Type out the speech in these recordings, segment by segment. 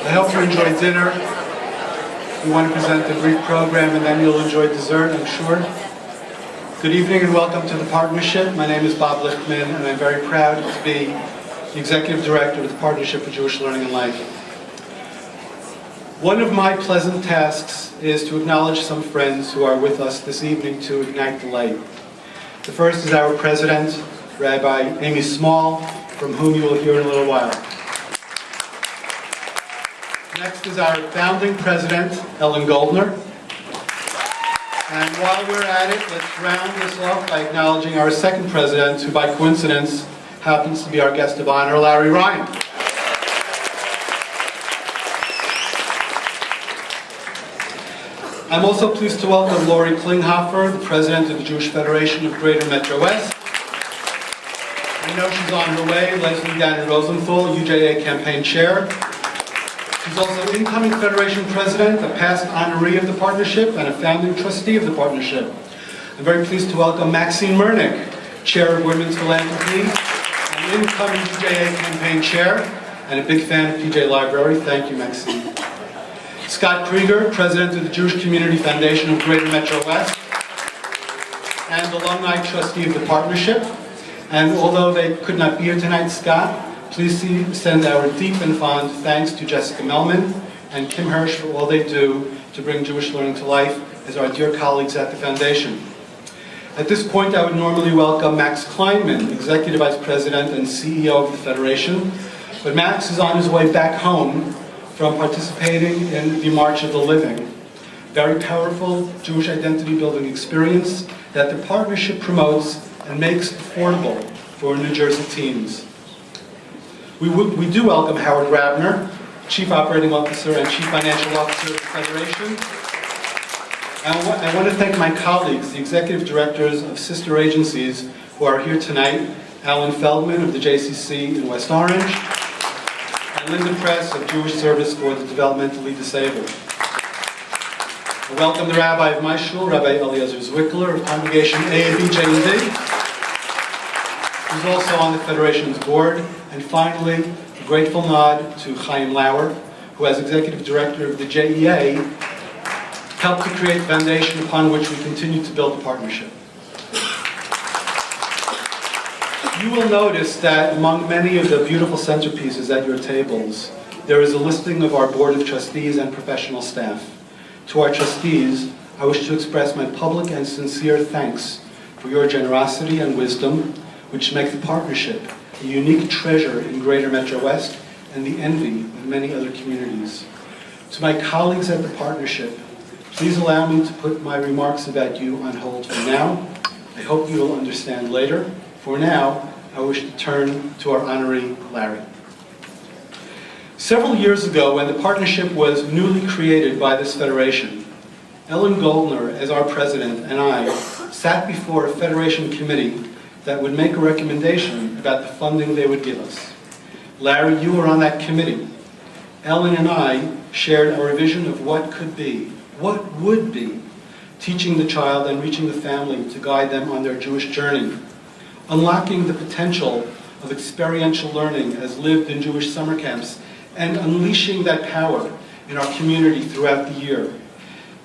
I hope you enjoyed dinner. We want to present the brief program and then you'll enjoy dessert, I'm sure. Good evening and welcome to the Partnership. My name is Bob Lichtman and I'm very proud to be the Executive Director of the Partnership for Jewish Learning and Life. One of my pleasant tasks is to acknowledge some friends who are with us this evening to ignite the light. The first is our President, Rabbi Amy Small, from whom you will hear in a little while. Next is our founding President, Ellen Goldner. And while we're at it, let's round this off by acknowledging our second President, who by coincidence happens to be our guest of honor, Larry Ryan. I'm also pleased to welcome Lori Klinghoffer, the President of the Jewish Federation of Greater Metro West. I know she's on her way, Leslie Danny Rosenthal, UJA Campaign Chair. She's also incoming Federation President, a past honoree of the Partnership, and a founding trustee of the Partnership. I'm very pleased to welcome Maxine Mernick, Chair of Women's Philanthropy, an incoming UJA Campaign Chair, and a big fan of PJ Library. Thank you, Maxine. Scott Krieger, President of the Jewish Community Foundation of Greater Metro West, and Alumni Trustee of the Partnership. And although they could not be here tonight, Scott, please send our deep and fond thanks to Jessica Melman and Kim Hirsch for all they do to bring Jewish learning to life as our dear colleagues at the Foundation. At this point, I would normally welcome Max Kleinman, Executive Vice President and CEO of the Federation, but Max is on his way back home from participating in the March of the Living, very powerful Jewish identity building experience that the Partnership promotes and makes affordable for New Jersey teens. We do welcome Howard Grabner, Chief Operating Officer and Chief Financial Officer of the Federation. I want to thank my colleagues, the Executive Directors of sister agencies who are here tonight, Alan Feldman of the JCC in West Orange, and Linda Press of Jewish Service for the Developmentally Disabled. I welcome the Rabbi of my shul, Rabbi Eliezer Zwickler of Congregation A&B who's also on the Federation's board. And finally, a grateful nod to Chaim Lauer, who as Executive Director of the JEA, helped to create the foundation upon which we continue to build the Partnership. You will notice that among many of the beautiful centerpieces at your tables, there is a listing of our Board of Trustees and professional staff. To our trustees, I wish to express my public and sincere thanks for your generosity and wisdom, which make the Partnership a unique treasure in Greater Metro West and the envy of many other communities. To my colleagues at the Partnership, please allow me to put my remarks about you on hold for now. I hope you will understand later. For now, I wish to turn to our honoree, Larry. Several years ago, when the Partnership was newly created by this Federation, Ellen Goldner, as our President, and I sat before a Federation committee that would make a recommendation about the funding they would give us. Larry, you were on that committee. Ellen and I shared our vision of what could be, what would be, teaching the child and reaching the family to guide them on their Jewish journey, unlocking the potential of experiential learning as lived in Jewish summer camps, and unleashing that power in our community throughout the year,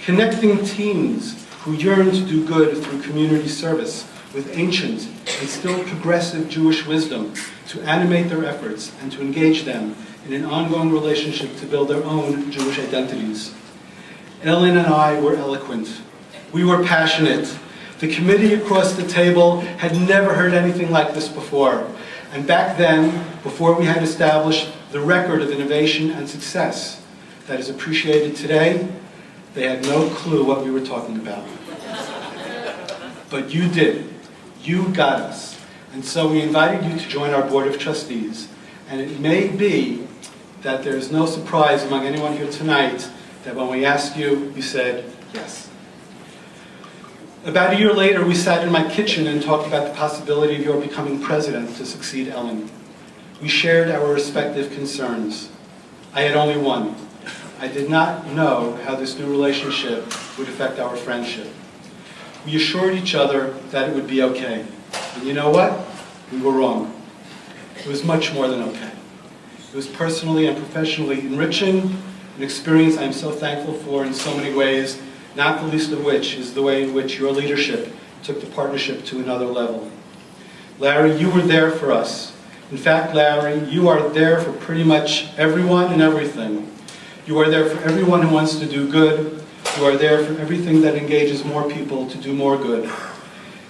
connecting teens who yearn to do good through community service with ancient and still progressive Jewish wisdom to animate their efforts and to engage them in an ongoing relationship to build their own Jewish identities. Ellen and I were eloquent. We were passionate. The committee across the table had never heard anything like this before. And back then, before we had established the record of innovation and success that is appreciated today, they had no clue what we were talking about. But you did. You got us. And so we invited you to join our Board of Trustees. And it may be that there's no surprise among anyone here tonight that when we asked you, you said yes. About a year later, we sat in my kitchen and talked about the possibility of your becoming president to succeed Ellen. We shared our respective concerns. I had only one. I did not know how this new relationship would affect our friendship. We assured each other that it would be okay. And you know what? We were wrong. It was much more than okay. It was personally and professionally enriching, an experience I am so thankful for in so many ways, not the least of which is the way in which your leadership took the partnership to another level. Larry, you were there for us. In fact, Larry, you are there for pretty much everyone and everything. You are there for everyone who wants to do good. You are there for everything that engages more people to do more good.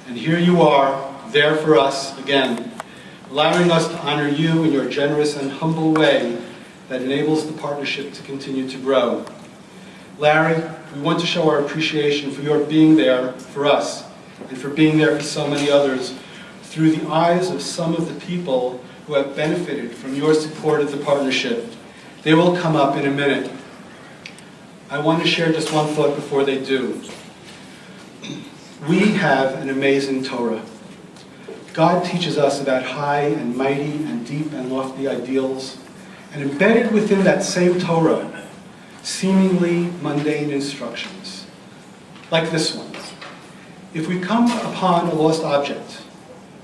And here you are, there for us again, allowing us to honor you in your generous and humble way that enables the partnership to continue to grow. Larry, we want to show our appreciation for your being there for us and for being there for so many others through the eyes of some of the people who have benefited from your support of the partnership. They will come up in a minute. I want to share just one thought before they do. We have an amazing Torah. God teaches us about high and mighty and deep and lofty ideals, and embedded within that same Torah, seemingly mundane instructions, like this one. If we come upon a lost object,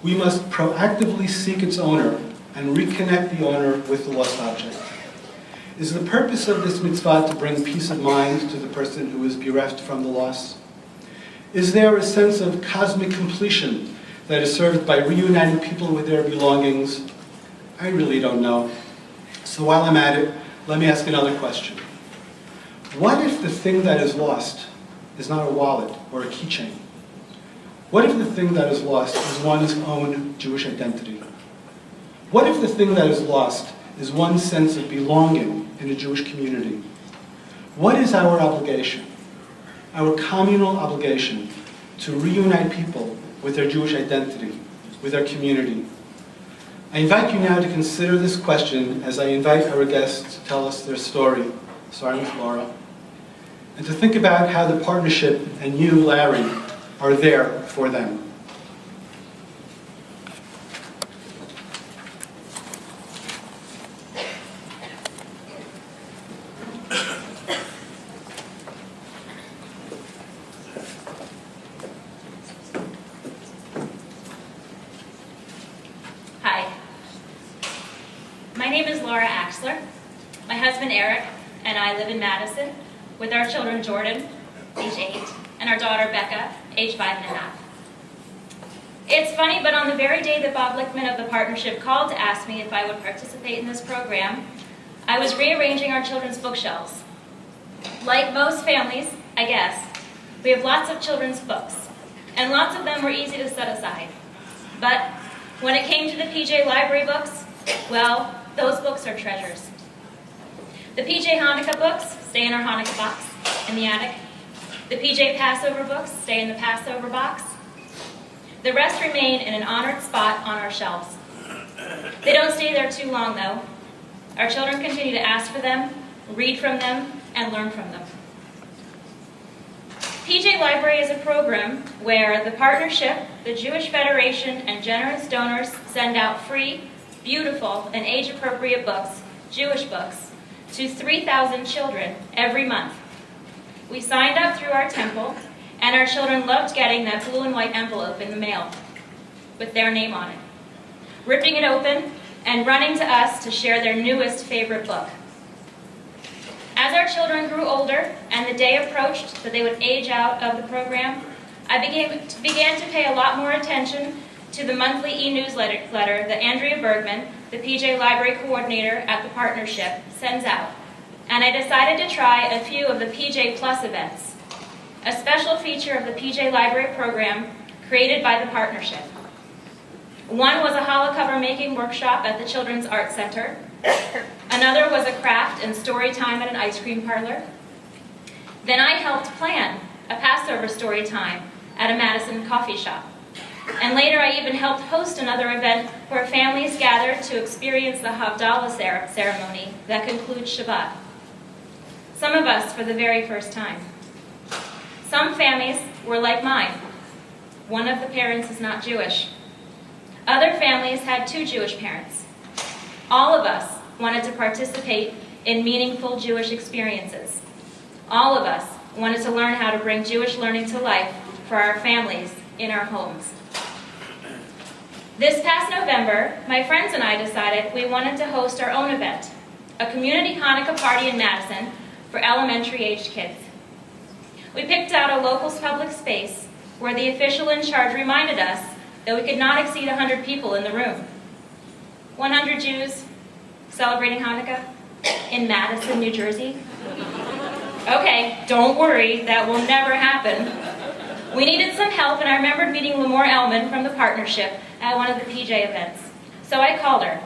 we must proactively seek its owner and reconnect the owner with the lost object. Is the purpose of this mitzvah to bring peace of mind to the person who is bereft from the loss? Is there a sense of cosmic completion that is served by reuniting people with their belongings? I really don't know. So while I'm at it, let me ask another question. What if the thing that is lost is not a wallet or a keychain? What if the thing that is lost is one's own Jewish identity? What if the thing that is lost is one's sense of belonging in a Jewish community? What is our obligation, our communal obligation, to reunite people with their Jewish identity, with their community? I invite you now to consider this question as I invite our guests to tell us their story, starting with Laura, and to think about how the partnership and you, Larry, are there for them. Hi, my name is Laura Axler. My husband Eric and I live in Madison with our children Jordan, age 8, and our daughter Becca, age 5.5. It's funny, but on the very day that Bob Lichtman of the partnership called to ask me if I would participate in this program, I was rearranging our children's bookshelves. Like most families, I guess, we have lots of children's books, and lots of them were easy to set aside. But when it came to the PJ Library books, well, those books are treasures. The PJ Hanukkah books stay in our Hanukkah box in the attic. The PJ Passover books stay in the Passover box. The rest remain in an honored spot on our shelves. They don't stay there too long, though. Our children continue to ask for them, read from them, and learn from them. PJ Library is a program where the partnership, the Jewish Federation, and generous donors send out free, beautiful, and age-appropriate books, Jewish books, to 3,000 children every month. We signed up through our temple, and our children loved getting that blue and white envelope in the mail with their name on it, ripping it open, and running to us to share their newest favorite book. As our children grew older and the day approached that they would age out of the program, I began to pay a lot more attention to the monthly e-newsletter that Andrea Bergman, the PJ Library Coordinator at the partnership, sends out. And I decided to try a few of the PJ Plus events, a special feature of the PJ Library program created by the partnership. One was a holocover making workshop at the Children's Art Center. Another was a craft and story time at an ice cream parlor. Then I helped plan a Passover story time at a Madison coffee shop. And later I even helped host another event where families gathered to experience the Havdalah ceremony that concludes Shabbat. Some of us for the very first time. Some families were like mine. One of the parents is not Jewish. Other families had 2 Jewish parents. All of us wanted to participate in meaningful Jewish experiences. All of us wanted to learn how to bring Jewish learning to life for our families in our homes. This past November, my friends and I decided we wanted to host our own event, a community Hanukkah party in Madison for elementary-aged kids. We picked out a local public space where the official in charge reminded us that we could not exceed 100 people in the room. 100 Jews celebrating Hanukkah in Madison, New Jersey? Okay, don't worry, that will never happen. We needed some help, and I remembered meeting Lamore Elman from the partnership at one of the PJ events. So I called her.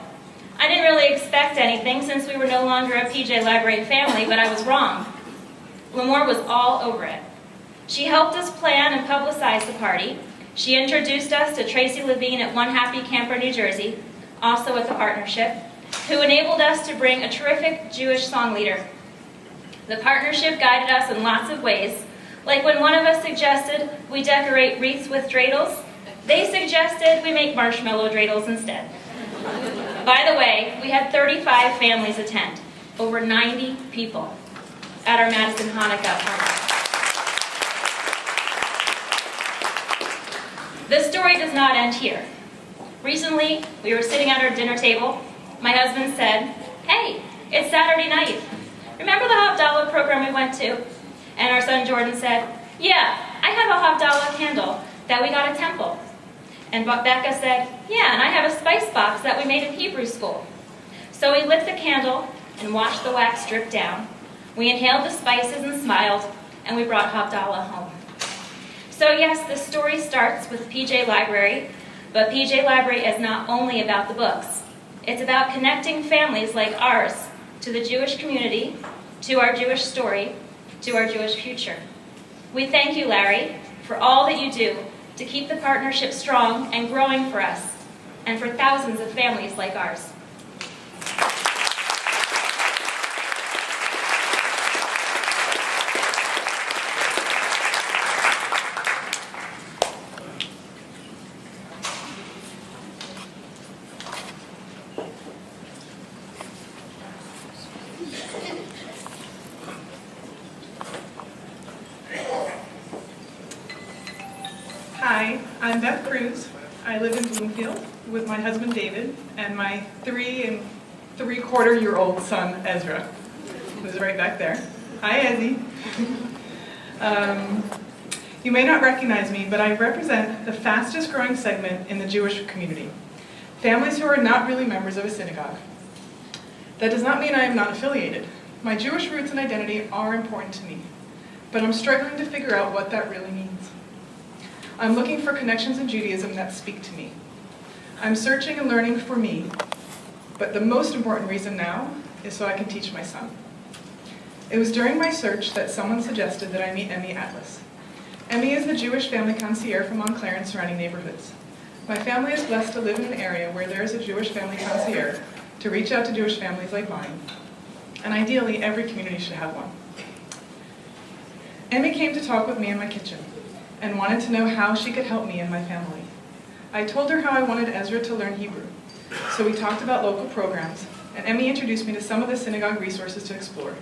I didn't really expect anything since we were no longer a PJ Library family, but I was wrong. Lamore was all over it. She helped us plan and publicize the party. She introduced us to Tracy Levine at One Happy Camper, New Jersey, also at the partnership, who enabled us to bring a terrific Jewish song leader. The partnership guided us in lots of ways, like when one of us suggested we decorate wreaths with dreidels, they suggested we make marshmallow dreidels instead. By the way, we had 35 families attend, over 90 people, at our Madison Hanukkah party. The story does not end here. Recently, we were sitting at our dinner table. My husband said, "Hey, it's Saturday night. Remember the Havdalah program we went to?" And our son Jordan said, "Yeah, I have a Havdalah candle that we got at Temple." And Becca said, "Yeah, and I have a spice box that we made in Hebrew school." So we lit the candle and watched the wax drip down. We inhaled the spices and smiled, and we brought Havdalah home. So yes, this story starts with PJ Library, but PJ Library is not only about the books. It's about connecting families like ours to the Jewish community, to our Jewish story, to our Jewish future. We thank you, Larry, for all that you do to keep the partnership strong and growing for us, and for thousands of families like ours. Hi, I'm Beth Cruz. I live in Bloomfield with my husband David and my 3 3/4-year-old son Ezra, who's right back there. Hi, Ezzy. You may not recognize me, but I represent the fastest growing segment in the Jewish community, families who are not really members of a synagogue. That does not mean I am not affiliated. My Jewish roots and identity are important to me, but I'm struggling to figure out what that really means. I'm looking for connections in Judaism that speak to me. I'm searching and learning for me, but the most important reason now is so I can teach my son. It was during my search that someone suggested that I meet Emmy Atlas. Emmy is the Jewish family concierge from Montclair and surrounding neighborhoods. My family is blessed to live in an area where there is a Jewish family concierge to reach out to Jewish families like mine, and ideally every community should have one. Emmy came to talk with me in my kitchen and wanted to know how she could help me and my family. I told her how I wanted Ezra to learn Hebrew, so we talked about local programs, and Emmy introduced me to some of the synagogue resources to explore.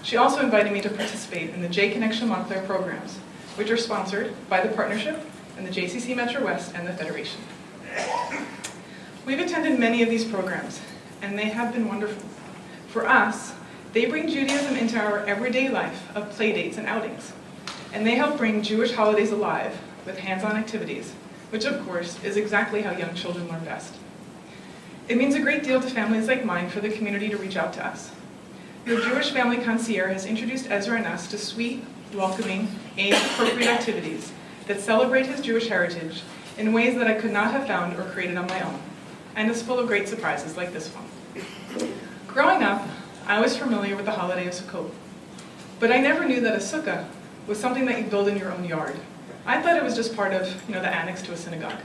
She also invited me to participate in the J Connection Montclair programs, which are sponsored by the Partnership and the JCC Metro West and the Federation. We've attended many of these programs, and they have been wonderful. For us, they bring Judaism into our everyday life of play dates and outings, and they help bring Jewish holidays alive with hands-on activities, which of course is exactly how young children learn best. It means a great deal to families like mine for the community to reach out to us. Your Jewish family concierge has introduced Ezra and us to sweet, welcoming, age-appropriate activities that celebrate his Jewish heritage in ways that I could not have found or created on my own, and is full of great surprises like this one. Growing up, I was familiar with the holiday of Sukkot, but I never knew that a sukkah was something that you build in your own yard. I thought it was just part of, the annex to a synagogue.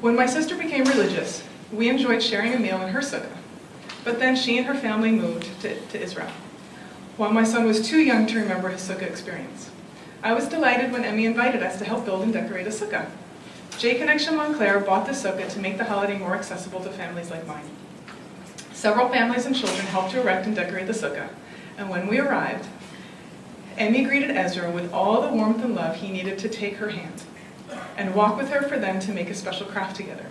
When my sister became religious, we enjoyed sharing a meal in her sukkah, but then she and her family moved to Israel, while my son was too young to remember his sukkah experience. I was delighted when Emmy invited us to help build and decorate a sukkah. J Connection Montclair bought the sukkah to make the holiday more accessible to families like mine. Several families and children helped to erect and decorate the sukkah, and when we arrived, Emmy greeted Ezra with all the warmth and love he needed to take her hand and walk with her for them to make a special craft together.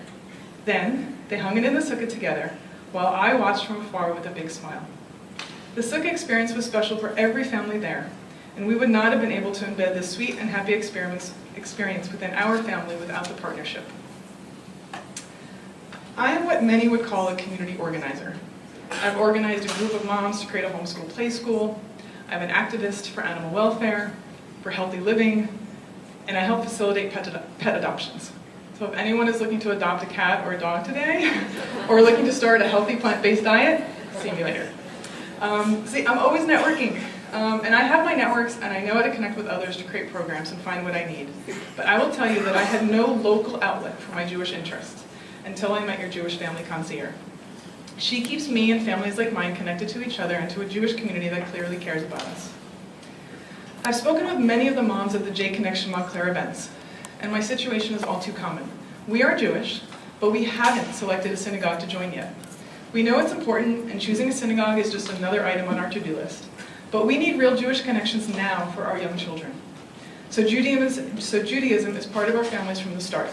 Then, they hung it in the sukkah together, while I watched from afar with a big smile. The sukkah experience was special for every family there, and we would not have been able to embed this sweet and happy experience within our family without the partnership. I am what many would call a community organizer. I've organized a group of moms to create a homeschool play school. I'm an activist for animal welfare, for healthy living, and I help facilitate pet adoptions. So if anyone is looking to adopt a cat or a dog today, or looking to start a healthy plant-based diet, see me later. I'm always networking, and I have my networks, and I know how to connect with others to create programs and find what I need. But I will tell you that I had no local outlet for my Jewish interests until I met your Jewish family concierge. She keeps me and families like mine connected to each other and to a Jewish community that clearly cares about us. I've spoken with many of the moms of the J Connection Montclair events, and my situation is all too common. We are Jewish, but we haven't selected a synagogue to join yet. We know it's important, and choosing a synagogue is just another item on our to-do list. But we need real Jewish connections now for our young children. So Judaism is part of our families from the start.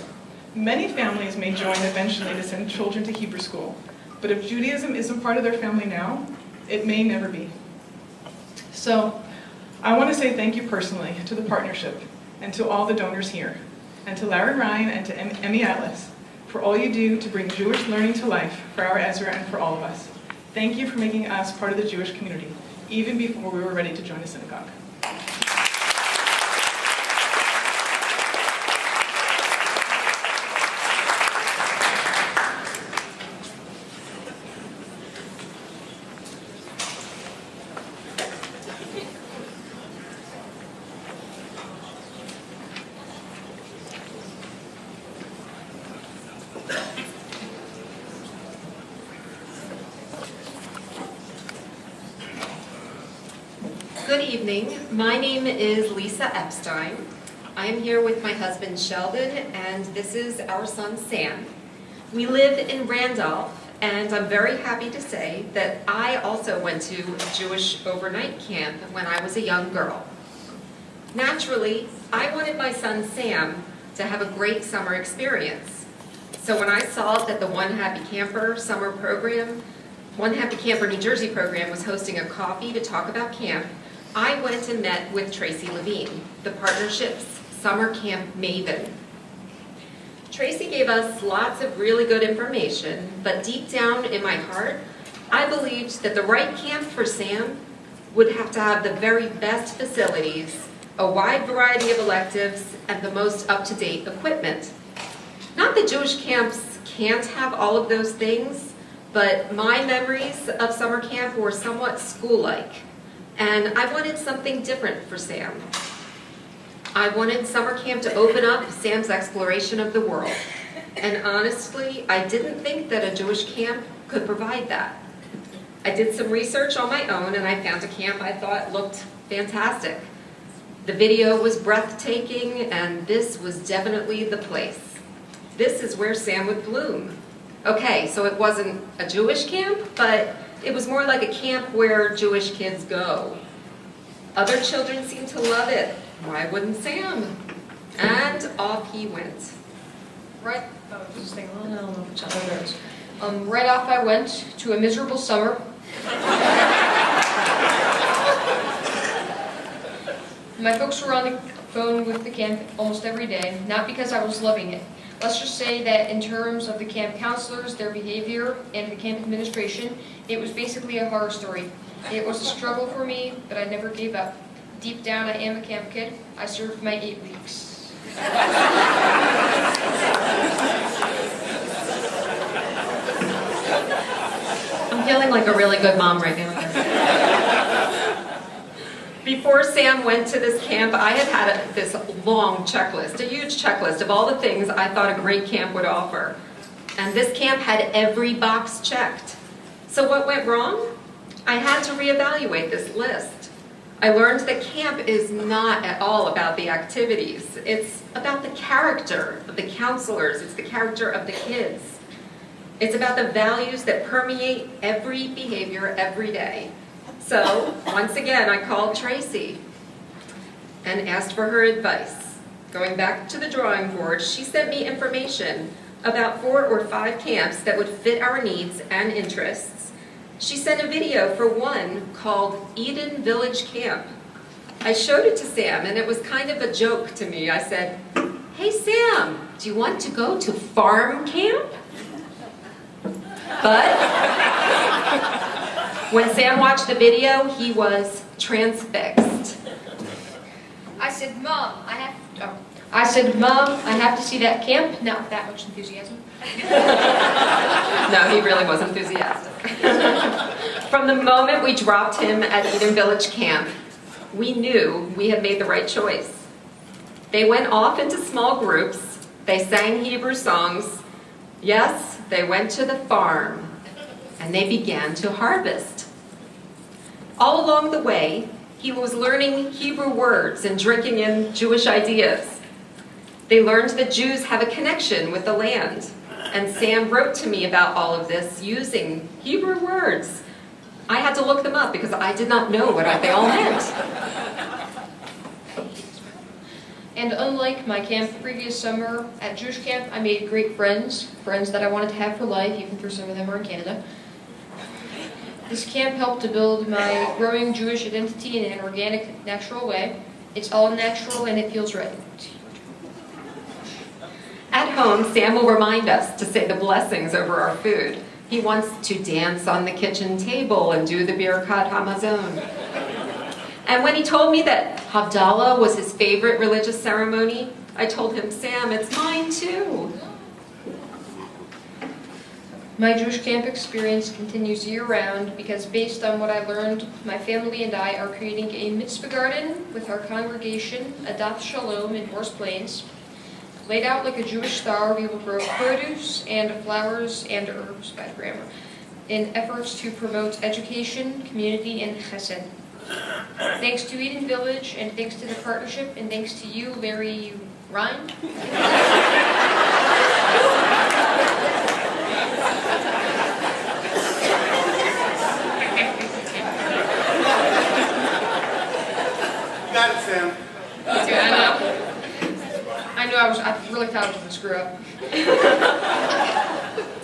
Many families may join eventually to send children to Hebrew school, but if Judaism isn't part of their family now, it may never be. So I want to say thank you personally to the partnership and to all the donors here, and to Larry Ryan and to Emmy Atlas for all you do to bring Jewish learning to life for our Ezra and for all of us. Thank you for making us part of the Jewish community, even before we were ready to join a synagogue. Good evening. My name is Lisa Epstein. I am here with my husband Sheldon, and this is our son Sam. We live in Randolph, and I'm very happy to say that I also went to a Jewish overnight camp when I was a young girl. Naturally, I wanted my son Sam to have a great summer experience. So when I saw that the One Happy Camper summer program, One Happy Camper New Jersey program was hosting a coffee to talk about camp, I went and met with Tracy Levine, the partnership's summer camp maven. Tracy gave us lots of really good information, but deep down in my heart, I believed that the right camp for Sam would have to have the very best facilities, a wide variety of electives, and the most up-to-date equipment. Not that Jewish camps can't have all of those things, but my memories of summer camp were somewhat school-like. And I wanted something different for Sam. I wanted summer camp to open up Sam's exploration of the world. And honestly, I didn't think that a Jewish camp could provide that. I did some research on my own, and I found a camp I thought looked fantastic. The video was breathtaking, and this was definitely the place. This is where Sam would bloom. Okay, so it wasn't a Jewish camp, but it was more like a camp where Jewish kids go. Other children seemed to love it. Why wouldn't Sam? And off he went. Right off I went to a miserable summer. My folks were on the phone with the camp almost every day, not because I was loving it. Let's just say that in terms of the camp counselors, their behavior, and the camp administration, it was basically a horror story. It was a struggle for me, but I never gave up. Deep down, I am a camp kid. I served my 8 weeks. I'm feeling like a really good mom right now. Before Sam went to this camp, I had this long checklist, a huge checklist of all the things I thought a great camp would offer. And this camp had every box checked. So what went wrong? I had to reevaluate this list. I learned that camp is not at all about the activities. It's about the character of the counselors. It's the character of the kids. It's about the values that permeate every behavior every day. So, once again, I called Tracy and asked for her advice. Going back to the drawing board, she sent me information about 4 or 5 camps that would fit our needs and interests. She sent a video for one called Eden Village Camp. I showed it to Sam, and it was kind of a joke to me. I said, "Hey Sam, do you want to go to farm camp?" But when Sam watched the video, he was transfixed. I said, Mom, I have to see that camp. Not with that much enthusiasm. No, he really was enthusiastic. From the moment we dropped him at Eden Village Camp, we knew we had made the right choice. They went off into small groups. They sang Hebrew songs. Yes, they went to the farm, and they began to harvest. All along the way, he was learning Hebrew words and drinking in Jewish ideas. They learned that Jews have a connection with the land, and Sam wrote to me about all of this using Hebrew words. I had to look them up because I did not know what they all meant. And unlike my camp the previous summer at Jewish camp, I made great friends that I wanted to have for life, even though some of them are in Canada. This camp helped to build my growing Jewish identity in an organic, natural way. It's all natural and it feels right. At home, Sam will remind us to say the blessings over our food. He wants to dance on the kitchen table and do the Birkat Hamazon. And when he told me that Havdalah was his favorite religious ceremony, I told him, Sam, it's mine too. My Jewish camp experience continues year-round because based on what I learned, my family and I are creating a mitzvah garden with our congregation, Adath Shalom in Horse Plains. Laid out like a Jewish star, we will grow produce and flowers and herbs, bad grammar, in efforts to promote education, community, and chesed. Thanks to Eden Village, and thanks to the partnership, and thanks to you, Larry Ryan. You got it, Sam. I really thought I was going to screw up.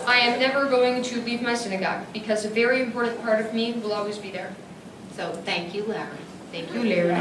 I am never going to leave my synagogue because a very important part of me will always be there. So thank you, Larry. Thank you, Larry.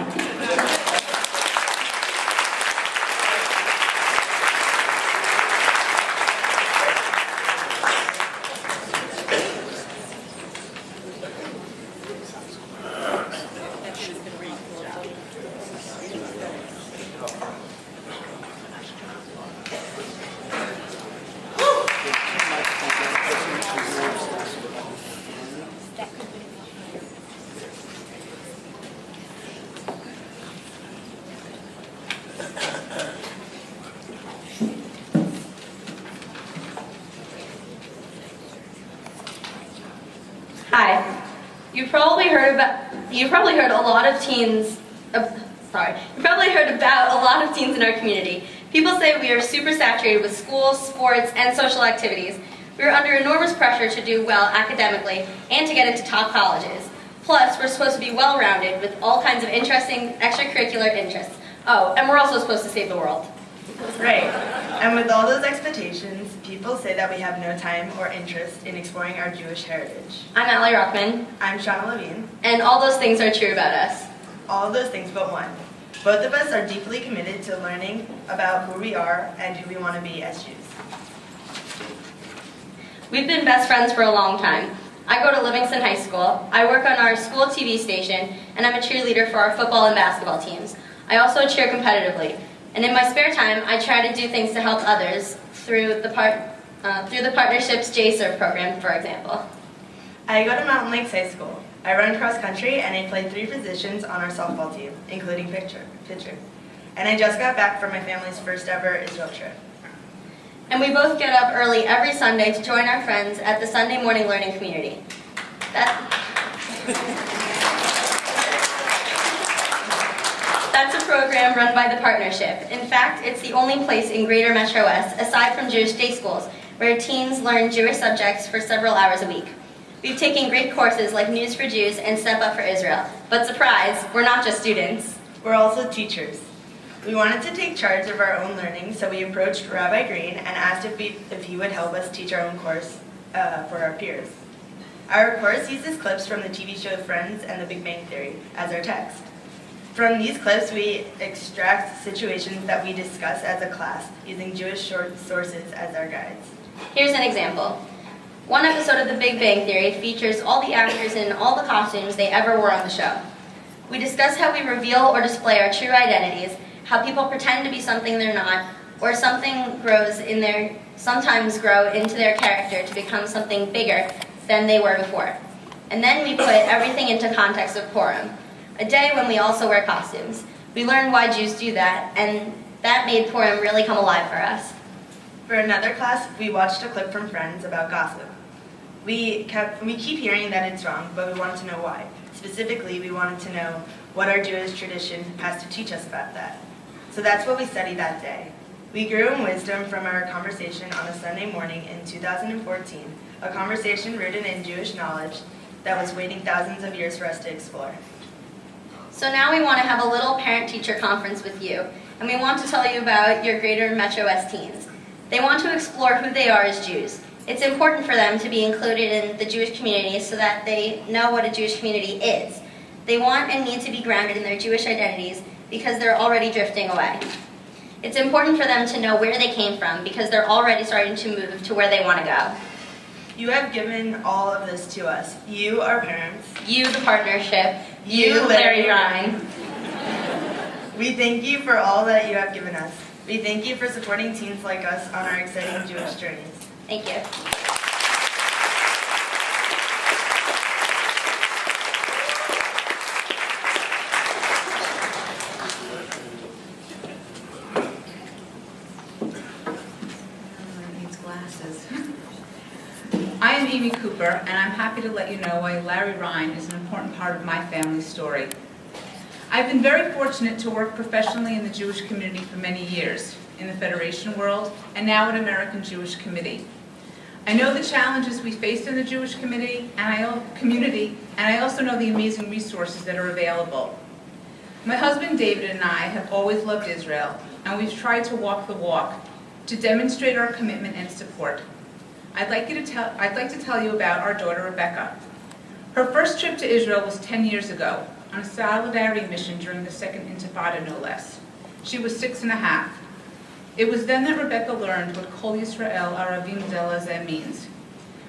Hi. You've probably heard about a lot of teens in our community. People say we are super saturated with schools, sports, and social activities. We are under enormous pressure to do well academically and to get into top colleges. Plus, we're supposed to be well-rounded with all kinds of interesting extracurricular interests. Oh, and we're also supposed to save the world. Right. And with all those expectations, people say that we have no time or interest in exploring our Jewish heritage. I'm Allie Rockman, I'm Shauna Levine. and all those things are true about us. All of those things but one. Both of us are deeply committed to learning about who we are and who we want to be as Jews. We've been best friends for a long time. I go to Livingston High School, I work on our school TV station, and I'm a cheerleader for our football and basketball teams. I also cheer competitively. And in my spare time, I try to do things to help others through the Partnerships J-Serve program, for example. I go to Mountain Lakes High School. I run cross country and I play 3 positions on our softball team, including pitcher. And I just got back from my family's first ever Israel trip. And we both get up early every Sunday to join our friends at the Sunday Morning Learning Community. That's a program run by the Partnership. In fact, it's the only place in Greater Metro West, aside from Jewish day schools, where teens learn Jewish subjects for several hours a week. We've taken great courses like News for Jews and Step Up for Israel. But surprise, we're not just students. We're also teachers. We wanted to take charge of our own learning, so we approached Rabbi Green and asked if he would help us teach our own course for our peers. Our course uses clips from the TV show Friends and The Big Bang Theory as our text. From these clips, we extract situations that we discuss as a class, using Jewish short sources as our guides. Here's an example. One episode of The Big Bang Theory features all the actors in all the costumes they ever wore on the show. We discuss how we reveal or display our true identities, how people pretend to be something they're not, or sometimes grow into their character to become something bigger than they were before. And then we put everything into context of Purim, a day when we also wear costumes. We learned why Jews do that, and that made Purim really come alive for us. For another class, we watched a clip from Friends about gossip. We keep hearing that it's wrong, but we wanted to know why. Specifically, we wanted to know what our Jewish tradition has to teach us about that. So that's what we studied that day. We grew in wisdom from our conversation on a Sunday morning in 2014, a conversation rooted in Jewish knowledge that was waiting thousands of years for us to explore. So now we want to have a little parent-teacher conference with you, and we want to tell you about your Greater Metro West teens. They want to explore who they are as Jews. It's important for them to be included in the Jewish community so that they know what a Jewish community is. They want and need to be grounded in their Jewish identities because they're already drifting away. It's important for them to know where they came from because they're already starting to move to where they want to go. You have given all of this to us. You, our parents. You, the partnership. You, Larry Ryan. We thank you for all that you have given us. We thank you for supporting teens like us on our exciting Jewish journeys. Thank you. I am Amy Cooper, and I'm happy to let you know why Larry Ryan is an important part of my family's story. I've been very fortunate to work professionally in the Jewish community for many years, in the Federation world, and now at American Jewish Committee. I know the challenges we face in the Jewish community, and I also know the amazing resources that are available. My husband David and I have always loved Israel, and we've tried to walk the walk to demonstrate our commitment and support. I'd like to tell you about our daughter Rebecca. Her first trip to Israel was 10 years ago, on a solidarity mission during the Second Intifada, no less. She was 6.5. It was then that Rebecca learned what Kol Yisrael Aravim Zeh Zeh means.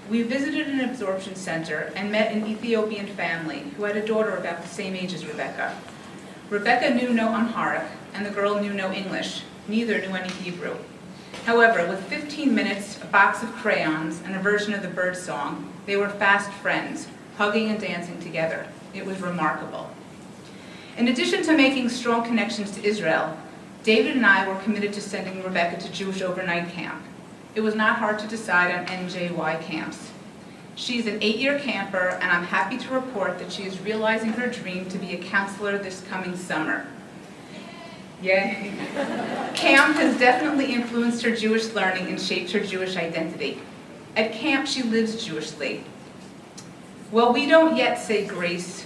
We visited an absorption center and met an Ethiopian family who had a daughter about the same age as Rebecca. Rebecca knew no Amharic, and the girl knew no English. Neither knew any Hebrew. However, with 15 minutes, a box of crayons, and a version of the bird song, they were fast friends, hugging and dancing together. It was remarkable. In addition to making strong connections to Israel, David and I were committed to sending Rebecca to Jewish overnight camp. It was not hard to decide on NJY camps. She's an 8-year camper, and I'm happy to report that she is realizing her dream to be a counselor this coming summer. Yay. Camp has definitely influenced her Jewish learning and shaped her Jewish identity. At camp, she lives Jewishly. While we don't yet say grace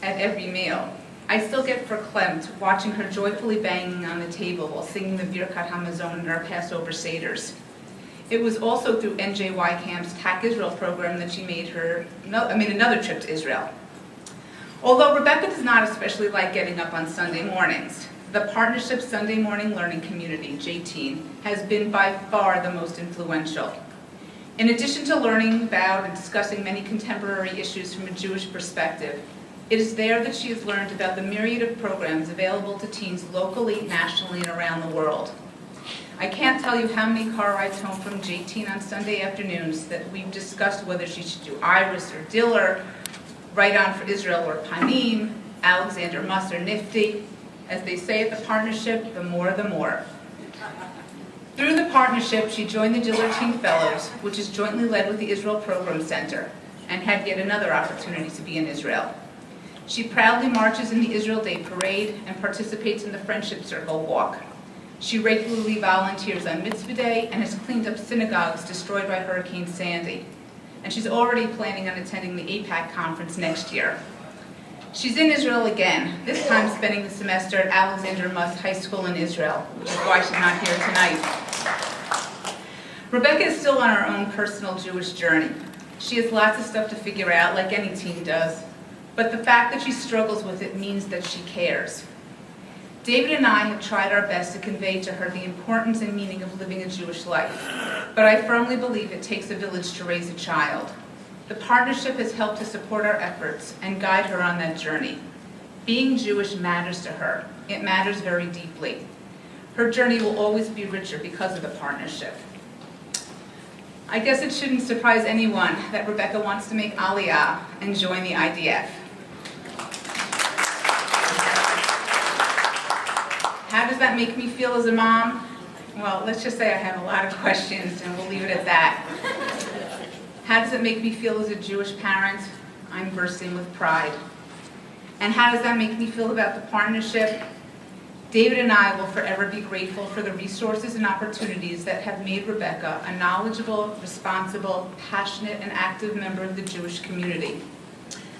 at every meal, I still get verklempt watching her joyfully banging on the table while singing the Birkat Hamazon in our Passover Seders. It was also through NJY Camp's TAC Israel program that she made another trip to Israel. Although Rebecca does not especially like getting up on Sunday mornings, the Partnership Sunday Morning Learning Community, JTEEN, has been by far the most influential. In addition to learning about and discussing many contemporary issues from a Jewish perspective, it is there that she has learned about the myriad of programs available to teens locally, nationally, and around the world. I can't tell you how many car rides home from JTEEN on Sunday afternoons that we've discussed whether she should do Iris or Diller, Right On for Israel or Panim, Alexander Muss or Nifty. As they say at the partnership, the more the more. Through the partnership, she joined the Diller Teen Fellows, which is jointly led with the Israel Program Center, and had yet another opportunity to be in Israel. She proudly marches in the Israel Day Parade and participates in the Friendship Circle Walk. She regularly volunteers on Mitzvah Day and has cleaned up synagogues destroyed by Hurricane Sandy. And she's already planning on attending the AIPAC conference next year. She's in Israel again, this time spending the semester at Alexander Must High School in Israel, which is why she's not here tonight. Rebecca is still on her own personal Jewish journey. She has lots of stuff to figure out, like any teen does, but the fact that she struggles with it means that she cares. David and I have tried our best to convey to her the importance and meaning of living a Jewish life, but I firmly believe it takes a village to raise a child. The partnership has helped to support our efforts and guide her on that journey. Being Jewish matters to her. It matters very deeply. Her journey will always be richer because of the partnership. I guess it shouldn't surprise anyone that Rebecca wants to make Aliyah and join the IDF. How does that make me feel as a mom? Well, let's just say I have a lot of questions, and we'll leave it at that. How does it make me feel as a Jewish parent? I'm bursting with pride. And how does that make me feel about the partnership? David and I will forever be grateful for the resources and opportunities that have made Rebecca a knowledgeable, responsible, passionate, and active member of the Jewish community.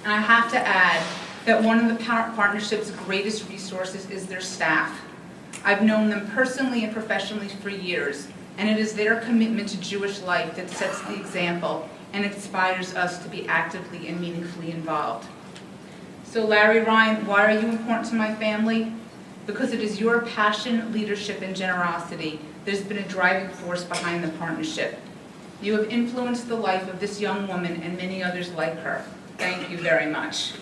And I have to add that one of the partnership's greatest resources is their staff. I've known them personally and professionally for years, and it is their commitment to Jewish life that sets the example and inspires us to be actively and meaningfully involved. So Larry Ryan, why are you important to my family? Because it is your passion, leadership, and generosity that has been a driving force behind the partnership. You have influenced the life of this young woman and many others like her. Thank you very much.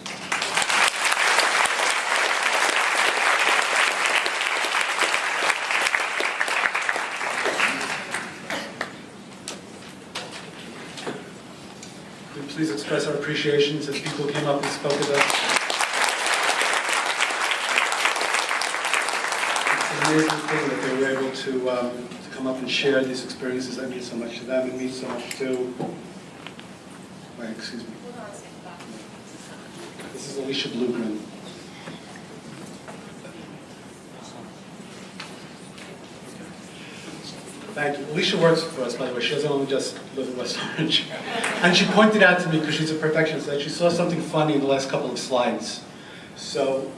Please express our appreciation since people came up and spoke with us. It's an amazing thing that they were able to come up and share these experiences that mean so much to them and mean so much to... Wait, excuse me. This is Alicia Blugren. Thank you. Alicia works for us, by the way. She doesn't only just live in West Orange. And she pointed out to me, because she's a perfectionist, that she saw something funny in the last couple of slides. So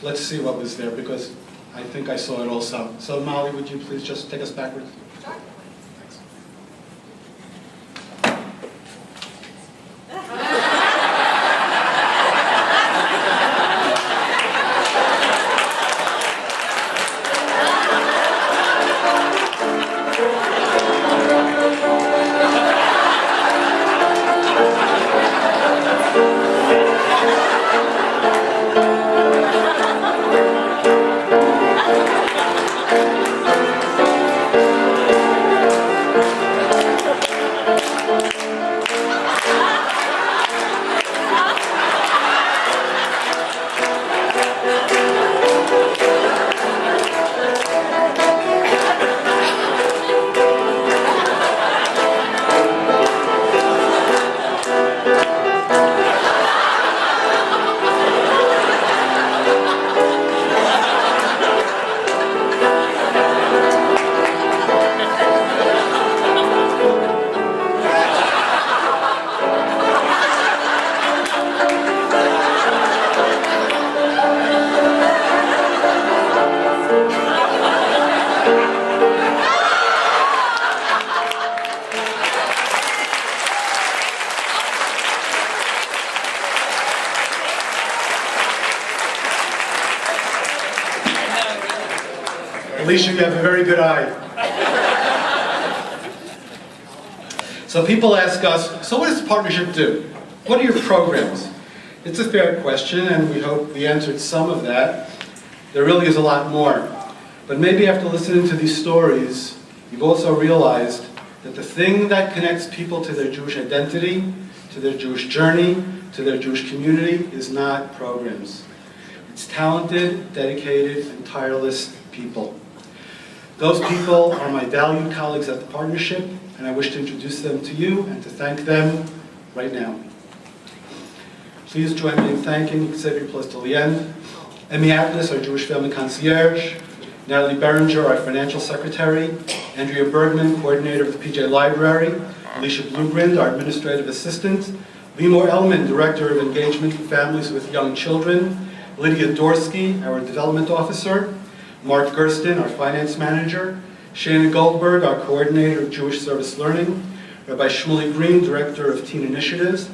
let's see what was there, because I think I saw it also. So Molly, would you please just take us backwards? Sure. Alicia, you have a very good eye. So people ask us, so what does the partnership do? What are your programs? It's a fair question, and we hope we answered some of that. There really is a lot more. But maybe after listening to these stories, you've also realized that the thing that connects people to their Jewish identity, to their Jewish journey, to their Jewish community is not programs. It's talented, dedicated, and tireless people. Those people are my valued colleagues at the partnership, and I wish to introduce them to you and to thank them right now. Please join me in thanking Xavier Plestelien, Emmy Atlas, our Jewish family concierge, Natalie Berenger, our financial secretary, Andrea Bergman, coordinator of the PJ Library, Alicia Blugren, our administrative assistant, Limor Elman, Director of Engagement for Families with Young Children. Lydia Dorsky, our Development Officer. Mark Gersten, our Finance Manager. Shana Goldberg, our Coordinator of Jewish Service Learning. Rabbi Shmuley Green, Director of Teen Initiatives.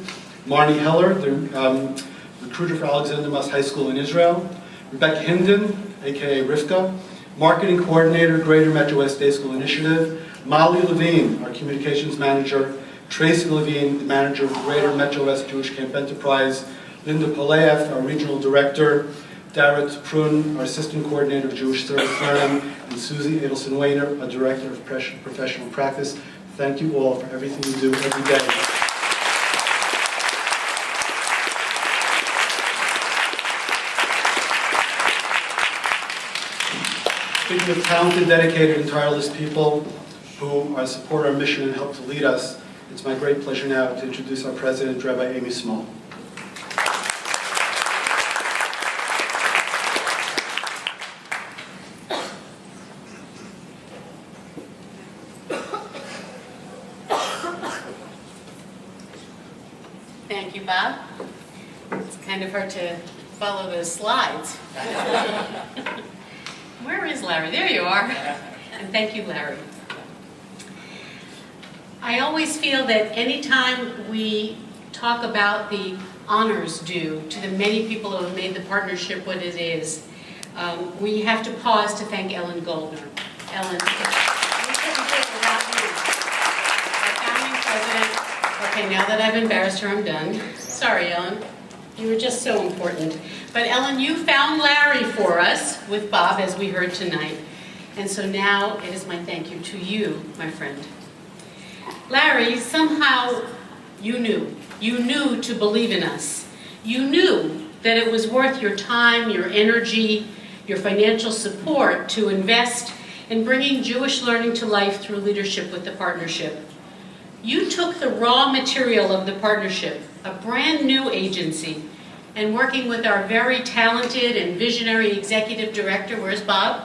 Marnie Heller, the recruiter for Alexander Mas High School in Israel. Rebecca Hinden, aka Rivka, Marketing Coordinator, Greater Metro West Day School Initiative. Molly Levine, our Communications Manager. Tracy Levine, the Manager of Greater Metro West Jewish Camp Enterprise. Linda Poleyev, our Regional Director. Dara Prun, our Assistant Coordinator of Jewish Service Learning. And Susie Adelson-Weiner, our Director of Professional Practice. Thank you all for everything you do every day. Speaking of talented, dedicated, and tireless people who support our mission and help to lead us, it's my great pleasure now to introduce our President, Rabbi Amy Small. Thank you, Bob. It's kind of hard to follow those slides. Where is Larry? There you are. And thank you, Larry. I always feel that anytime we talk about the honors due to the many people who have made the partnership what it is, we have to pause to thank Ellen Goldner. Ellen, we couldn't do it without you. Our founding president. Okay, now that I've embarrassed her, I'm done. Sorry, Ellen. You were just so important. But Ellen, you found Larry for us with Bob, as we heard tonight. And so now it is my thank you to you, my friend. Larry, somehow you knew to believe in us. You knew that it was worth your time, your energy, your financial support to invest in bringing Jewish learning to life through leadership with the partnership. You took the raw material of the partnership, a brand new agency, and working with our very talented and visionary executive director, where's Bob?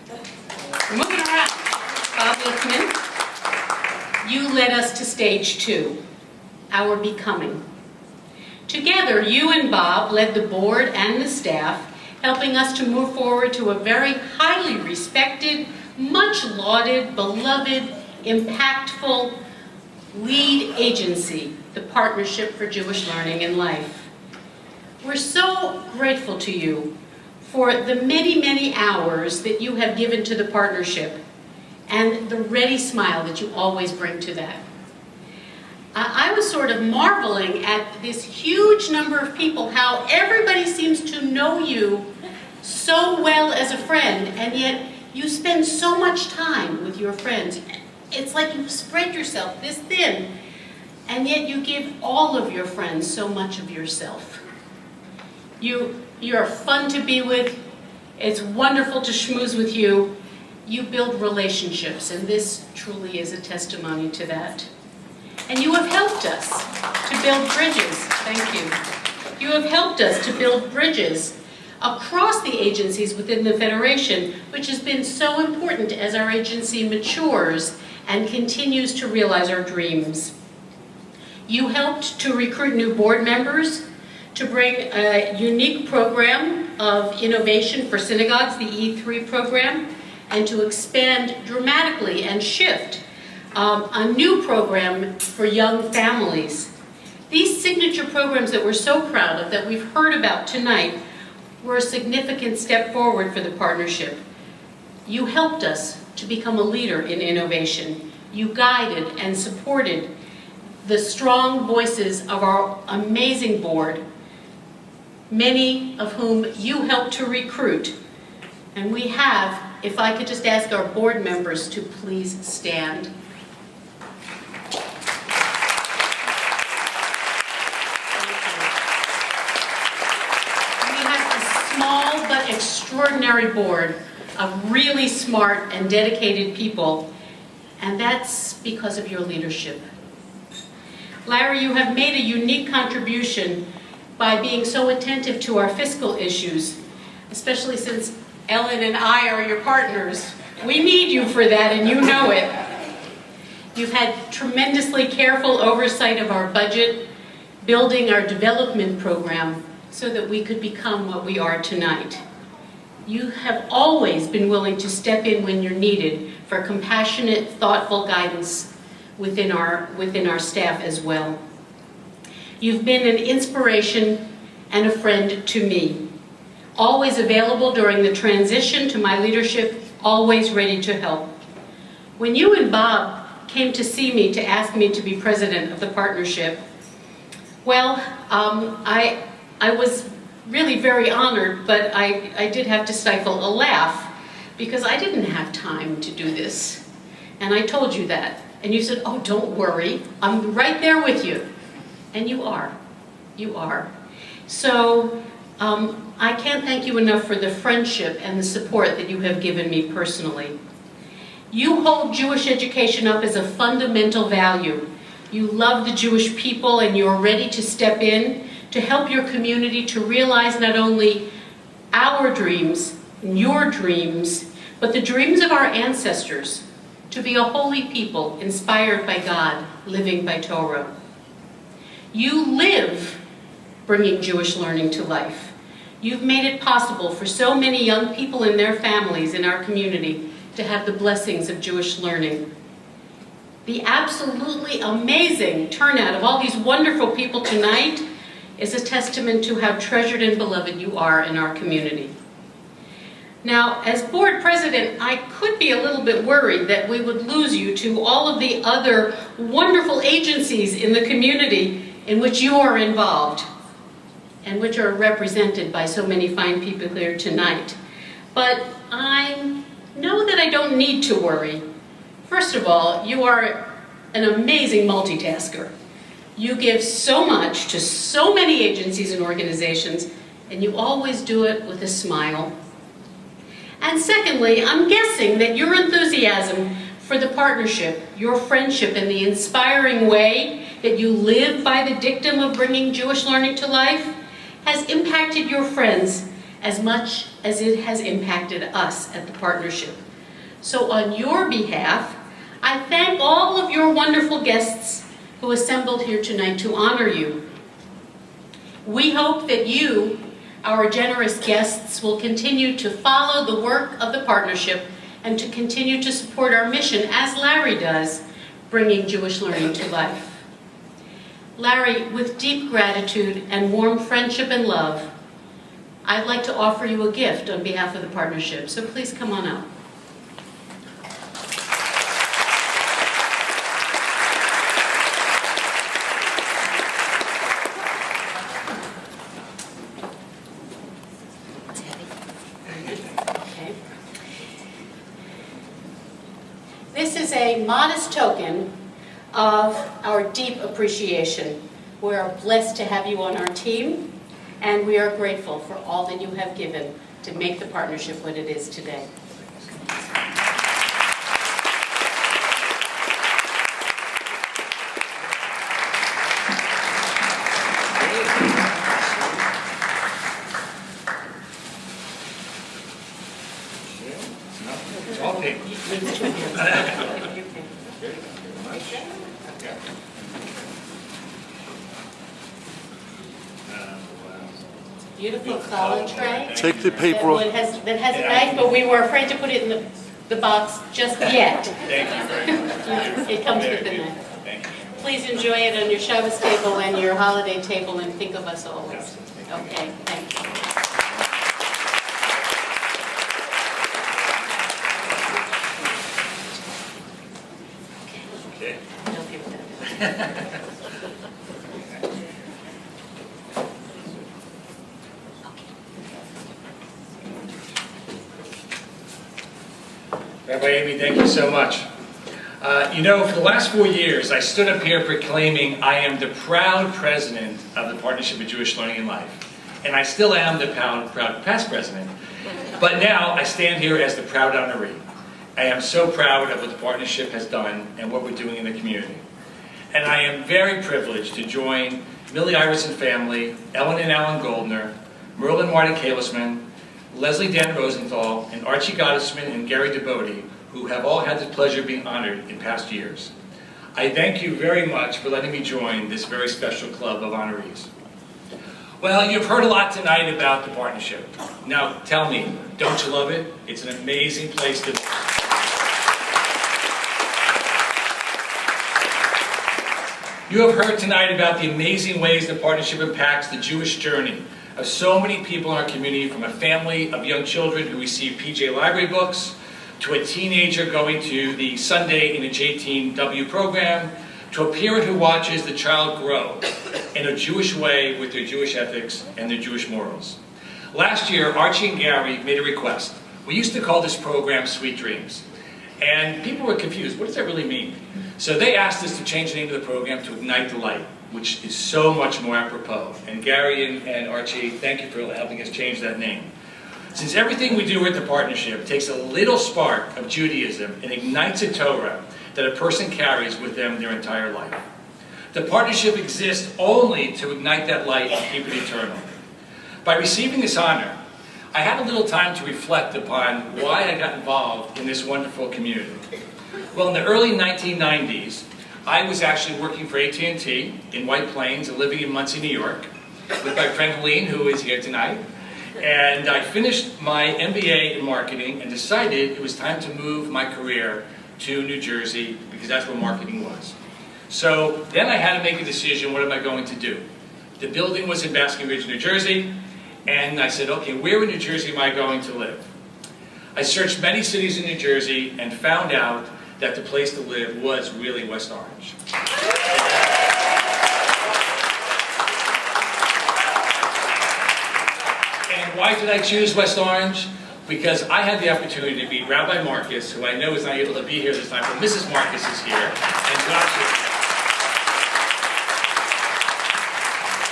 We're moving around. Bob Lichtman. You led us to stage 2, our becoming. Together, you and Bob led the board and the staff, helping us to move forward to a very highly respected, much lauded, beloved, impactful lead agency, the Partnership for Jewish Learning and Life. We're so grateful to you for the many, many hours that you have given to the partnership and the ready smile that you always bring to that. I was sort of marveling at this huge number of people, how everybody seems to know you so well as a friend, and yet you spend so much time with your friends. It's like you've spread yourself this thin, and yet you give all of your friends so much of yourself. You're fun to be with. It's wonderful to schmooze with you. You build relationships, and this truly is a testimony to that. And you have helped us to build bridges. Thank you. You have helped us to build bridges across the agencies within the Federation, which has been so important as our agency matures and continues to realize our dreams. You helped to recruit new board members, to bring a unique program of innovation for synagogues, the E3 program, and to expand dramatically and shift a new program for young families. These signature programs that we're so proud of, that we've heard about tonight, were a significant step forward for the partnership. You helped us to become a leader in innovation. You guided and supported the strong voices of our amazing board, many of whom you helped to recruit. And we have, if I could just ask our board members to please stand. But extraordinary board of really smart and dedicated people, and that's because of your leadership. Larry, you have made a unique contribution by being so attentive to our fiscal issues, especially since Ellen and I are your partners. We need you for that, and you know it. You've had tremendously careful oversight of our budget, building our development program so that we could become what we are tonight. You have always been willing to step in when you're needed for compassionate, thoughtful guidance within our staff as well. You've been an inspiration and a friend to me, always available during the transition to my leadership, always ready to help. When you and Bob came to see me to ask me to be president of the partnership, well, I was really very honored, but I did have to stifle a laugh because I didn't have time to do this. And I told you that. And you said, oh, don't worry, I'm right there with you. And you are. You are. So I can't thank you enough for the friendship and the support that you have given me personally. You hold Jewish education up as a fundamental value. You love the Jewish people and you're ready to step in to help your community to realize not only our dreams, your dreams, but the dreams of our ancestors, to be a holy people inspired by God, living by Torah. You live bringing Jewish learning to life. You've made it possible for so many young people and their families in our community to have the blessings of Jewish learning. The absolutely amazing turnout of all these wonderful people tonight is a testament to how treasured and beloved you are in our community. Now, as board president, I could be a little bit worried that we would lose you to all of the other wonderful agencies in the community in which you are involved and which are represented by so many fine people here tonight. But I know that I don't need to worry. First of all, you are an amazing multitasker. You give so much to so many agencies and organizations, and you always do it with a smile. And secondly, I'm guessing that your enthusiasm for the partnership, your friendship, and the inspiring way that you live by the dictum of bringing Jewish learning to life has impacted your friends as much as it has impacted us at the partnership. So on your behalf, I thank all of your wonderful guests who assembled here tonight to honor you. We hope that you, our generous guests, will continue to follow the work of the partnership and to continue to support our mission, as Larry does, bringing Jewish learning to life. Larry, with deep gratitude and warm friendship and love, I'd like to offer you a gift on behalf of the partnership, so please come on up. This is a modest token of our deep appreciation. We are blessed to have you on our team, and we are grateful for all that you have given to make the partnership what it is today. Beautiful solid tray. Take the paper off. That has a knife, but we were afraid to put it in the box just yet. Thank you very much. It comes with the knife. Thank you. Please enjoy it on your Shabbos table and your holiday table, and think of us always. Okay, thank you. Okay. Help you with that. Rabbi Amy, thank you so much. You know, for the last 4 years, I stood up here proclaiming I am the proud president of the Partnership of Jewish Learning and Life. And I still am the proud past president. But now I stand here as the proud honoree. I am so proud of what the partnership has done and what we're doing in the community. And I am very privileged to join Millie Iverson family, Ellen and Alan Goldner, Merlin Martin Kalisman, Leslie Dan Rosenthal, and Archie Gottesman and Gary DeBode, who have all had the pleasure of being honored in past years. I thank you very much for letting me join this very special club of honorees. Well, you've heard a lot tonight about the partnership. Now, tell me, don't you love it? It's an amazing place to be. You have heard tonight about the amazing ways the partnership impacts the Jewish journey of so many people in our community, from a family of young children who receive PJ Library books, to a teenager going to the Sunday in a J-Teen-W program, to a parent who watches the child grow in a Jewish way with their Jewish ethics and their Jewish morals. Last year, Archie and Gary made a request. We used to call this program Sweet Dreams. And people were confused. What does that really mean? So they asked us to change the name of the program to Ignite the Light, which is so much more apropos. And Gary and Archie, thank you for helping us change that name. Since everything we do with the partnership takes a little spark of Judaism and ignites a Torah that a person carries with them their entire life. The partnership exists only to ignite that light and keep it eternal. By receiving this honor, I had a little time to reflect upon why I got involved in this wonderful community. Well, in the early 1990s, I was actually working for AT&T in White Plains and living in Muncie, New York, with my friend Helene, who is here tonight. And I finished my MBA in marketing and decided it was time to move my career to New Jersey because that's where marketing was. So then I had to make a decision, what am I going to do? The building was in Basking Ridge, New Jersey, and I said, okay, where in New Jersey am I going to live? I searched many cities in New Jersey and found out that the place to live was really West Orange. And why did I choose West Orange? Because I had the opportunity to meet Rabbi Marcus, who I know is not able to be here this time, but Mrs. Marcus is here, and Josh is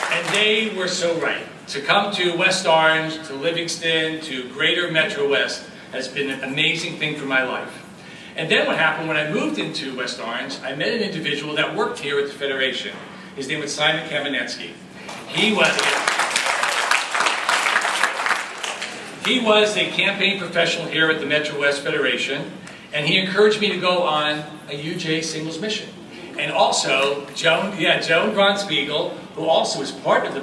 here. And they were so right. To come to West Orange, to Livingston, to Greater Metro West has been an amazing thing for my life. And then what happened when I moved into West Orange, I met an individual that worked here at the Federation. His name was Simon Kamenetsky. He was a campaign professional here at the Metro West Federation, and he encouraged me to go on a UJ singles mission. And also, Joan Bronspiegel, who also was part of the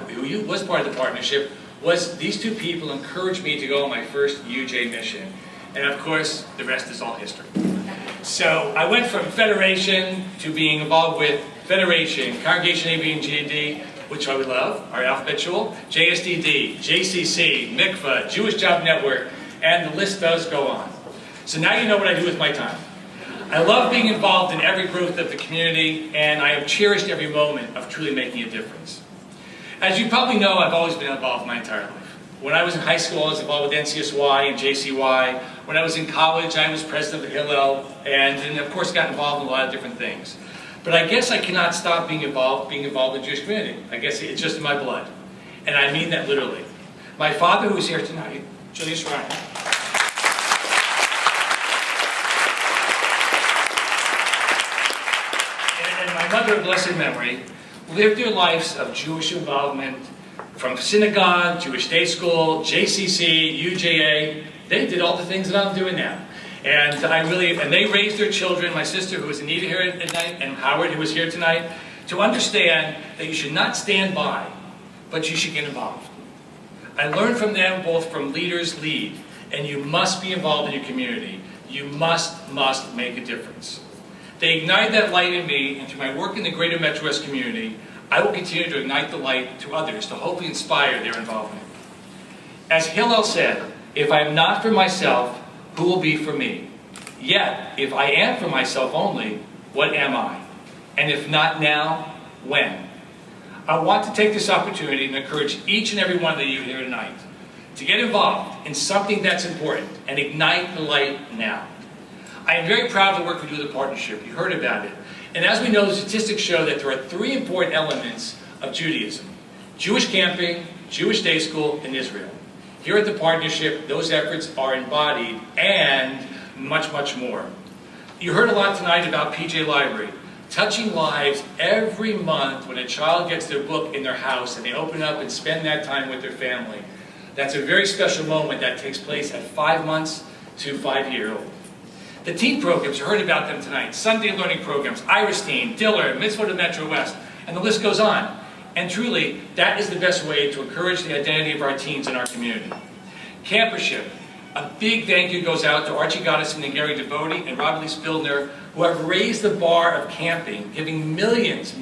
partnership, these two people encouraged me to go on my first UJ mission. And of course, the rest is all history. So I went from Federation to being involved with Federation, Congregation AB and GAD, which I would love, our alphabet jewel, JSDD, JCC, MICFA, Jewish Job Network, and the list does go on. So now you know what I do with my time. I love being involved in every growth of the community, and I have cherished every moment of truly making a difference. As you probably know, I've always been involved my entire life. When I was in high school, I was involved with NCSY and JCY. When I was in college, I was president of Hillel, and then of course got involved in a lot of different things. But I guess I cannot stop being involved in the Jewish community. I guess it's just in my blood. And I mean that literally. My father, who is here tonight, Julius Ryan, and my mother of blessed memory, lived their lives of Jewish involvement from synagogue, Jewish day school, JCC, UJA. They did all the things that I'm doing now. And they raised their children, my sister who was Anita here at night, and Howard who was here tonight, to understand that you should not stand by, but you should get involved. I learned from them, both from leaders lead, and you must be involved in your community. You must make a difference. They ignited that light in me, and through my work in the Greater Metro West community, I will continue to ignite the light to others to hopefully inspire their involvement. As Hillel said, if I am not for myself, who will be for me? Yet, if I am for myself only, what am I? And if not now, when? I want to take this opportunity and encourage each and every one of you here tonight to get involved in something that's important and ignite the light now. I am very proud of the work we do with the partnership. You heard about it. And as we know, the statistics show that there are 3 important elements of Judaism: Jewish camping, Jewish day school, and Israel. Here at the partnership, those efforts are embodied and much, much more. You heard a lot tonight about PJ Library, touching lives every month when a child gets their book in their house and they open up and spend that time with their family. That's a very special moment that takes place at 5 months to 5-year-old. The teen programs, you heard about them tonight. Sunday learning programs, Irish Teen, Diller, Mitzvah to Metro West, and the list goes on. And truly, that is the best way to encourage the identity of our teens in our community. Campership. A big thank you goes out to Archie Gottesman and Gary Devote and Robert Lee Spildner, who have raised the bar of camping, giving millions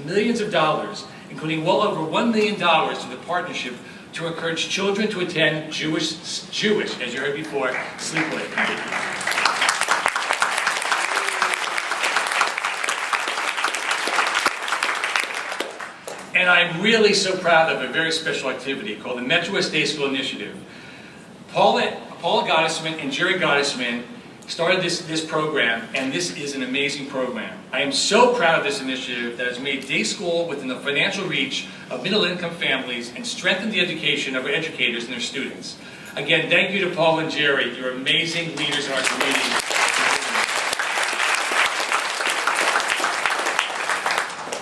of dollars, including well over $1 million to the partnership to encourage children to attend Jewish, as you heard before, sleepaway camp. And I'm really so proud of a very special activity called the Metro West Day School Initiative. Paula Gottesman and Jerry Gottesman started this program, and this is an amazing program. I am so proud of this initiative that has made day school within the financial reach of middle-income families and strengthened the education of our educators and their students. Again, thank you to Paul and Jerry. You're amazing leaders in our community.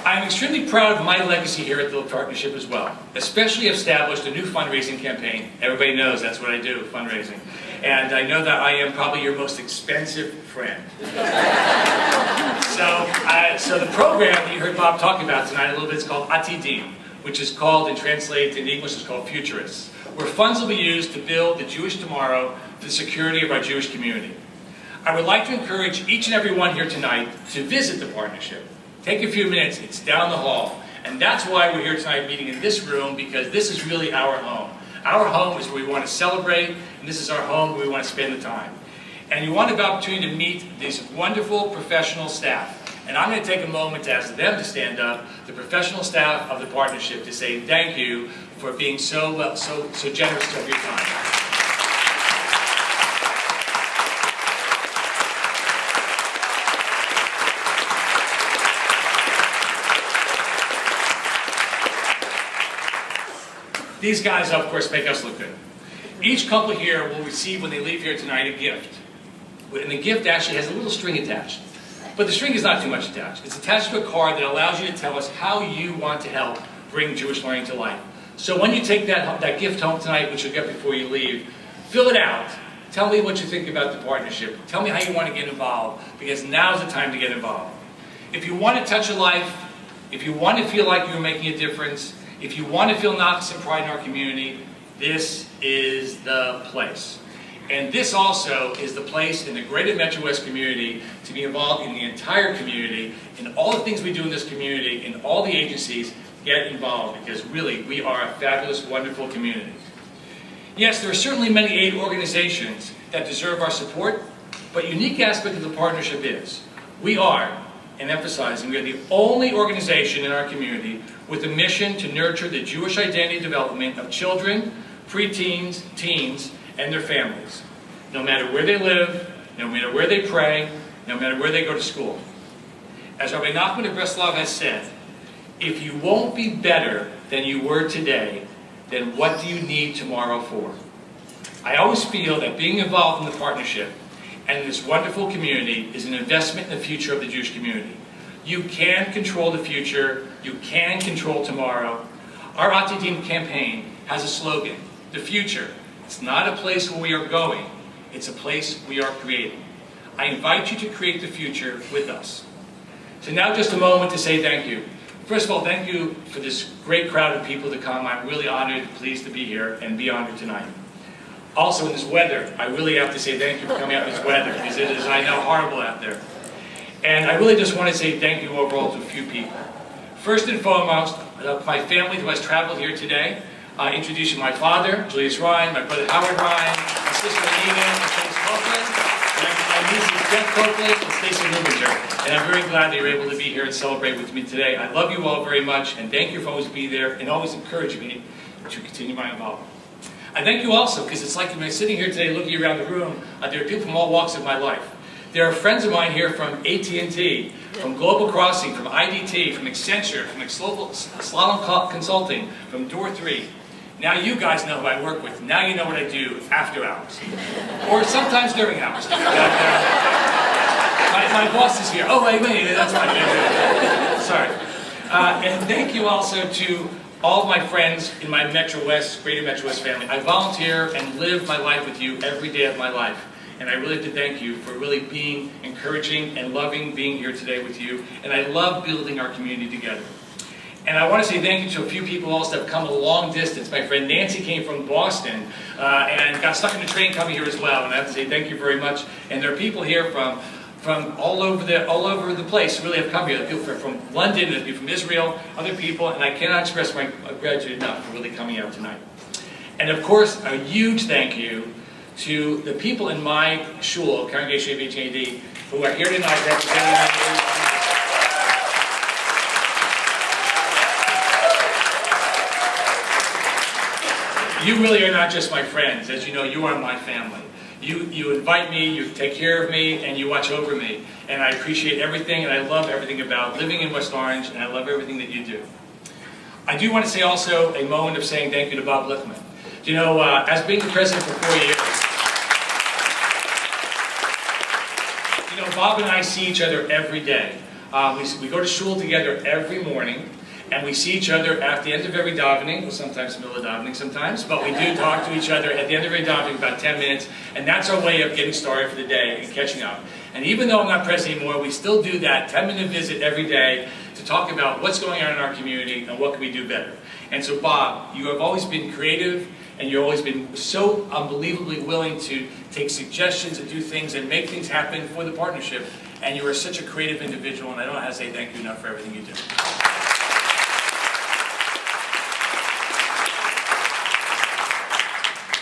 I'm extremely proud of my legacy here at the partnership as well, especially established a new fundraising campaign. Everybody knows that's what I do, fundraising. And I know that I am probably your most expensive friend. So the program that you heard Bob talk about tonight a little bit is called Atidim, which is called, and translated in English, is called Futurists, where funds will be used to build the Jewish tomorrow for the security of our Jewish community. I would like to encourage each and every one here tonight to visit the partnership. Take a few minutes, it's down the hall. And that's why we're here tonight meeting in this room, because this is really our home. Our home is where we want to celebrate, and this is our home where we want to spend the time. And you want to have the opportunity to meet these wonderful professional staff. And I'm going to take a moment to ask them to stand up, the professional staff of the partnership, to say thank you for being so generous of your time. These guys, of course, make us look good. Each couple here will receive, when they leave here tonight, a gift. And the gift actually has a little string attached. But the string is not too much attached. It's attached to a card that allows you to tell us how you want to help bring Jewish learning to life. So when you take that gift home tonight, which you'll get before you leave, fill it out. Tell me what you think about the partnership. Tell me how you want to get involved, because now's the time to get involved. If you want to touch a life, if you want to feel like you're making a difference, if you want to feel Knox and pride in our community, this is the place. And this also is the place in the greater Metro West community to be involved in the entire community, in all the things we do in this community, in all the agencies. Get involved, because really, we are a fabulous, wonderful community. Yes, there are certainly many aid organizations that deserve our support, but a unique aspect of the partnership is we are, and emphasizing, we are the only organization in our community with a mission to nurture the Jewish identity development of children, preteens, teens, and their families, no matter where they live, no matter where they pray, no matter where they go to school. As Rabbi Nachman of Breslov has said, if you won't be better than you were today, then what do you need tomorrow for? I always feel that being involved in the partnership and in this wonderful community is an investment in the future of the Jewish community. You can control the future. You can control tomorrow. Our Atidim campaign has a slogan, the future. It's not a place where we are going. It's a place we are creating. I invite you to create the future with us. So now just a moment to say thank you. First of all, thank you for this great crowd of people to come. I'm really honored and pleased to be here and be honored tonight. Also, in this weather, I really have to say thank you for coming out in this weather, because it is, I know, horrible out there. And I really just want to say thank you overall to a few people. First and foremost, my family who has traveled here today. Introducing my father, Julius Ryan, my brother Howard Ryan, my sister Nina, and James Copeland, and my nieces Jeff Copeland and Stacy Lubinger. And I'm very glad that you're able to be here and celebrate with me today. I love you all very much, and thank you for always being there and always encouraging me to continue my involvement. I thank you also, because it's like when I'm sitting here today looking around the room, there are people from all walks of my life. There are friends of mine here from AT&T, from Global Crossing, from IDT, from Accenture, from Slalom Consulting, from Door 3. Now you guys know who I work with. Now you know what I do after hours. Or sometimes during hours. My boss is here. Oh, wait, that's right. Sorry. And thank you also to all of my friends in my Metro West, Greater Metro West family. I volunteer and live my life with you every day of my life. And I really have to thank you for really being encouraging and loving being here today with you. And I love building our community together. And I want to say thank you to a few people also that have come a long distance. My friend Nancy came from Boston and got stuck in the train coming here as well. And I have to say thank you very much. And there are people here from all over the place who really have come here. There are people from London, there are people from Israel, other people, and I cannot express my gratitude enough for really coming out tonight. And of course, a huge thank you to the people in my shul, Congregation of HAD, who are here tonight representing me. You really are not just my friends. As you know, you are my family. You invite me, you take care of me, and you watch over me. And I appreciate everything, and I love everything about living in West Orange, and I love everything that you do. I do want to say also a moment of saying thank you to Bob Lichtman. You know, as being the president for 4 years, you know, Bob and I see each other every day. We go to shul together every morning. And we see each other at the end of every davening, well, sometimes middle of davening sometimes, but we do talk to each other at the end of every davening, about 10 minutes, and that's our way of getting started for the day and catching up. And even though I'm not president anymore, we still do that 10-minute visit every day to talk about what's going on in our community and what can we do better. And so, Bob, you have always been creative, and you've always been so unbelievably willing to take suggestions and do things and make things happen for the partnership, and you are such a creative individual, and I don't know how to say thank you enough for everything you do.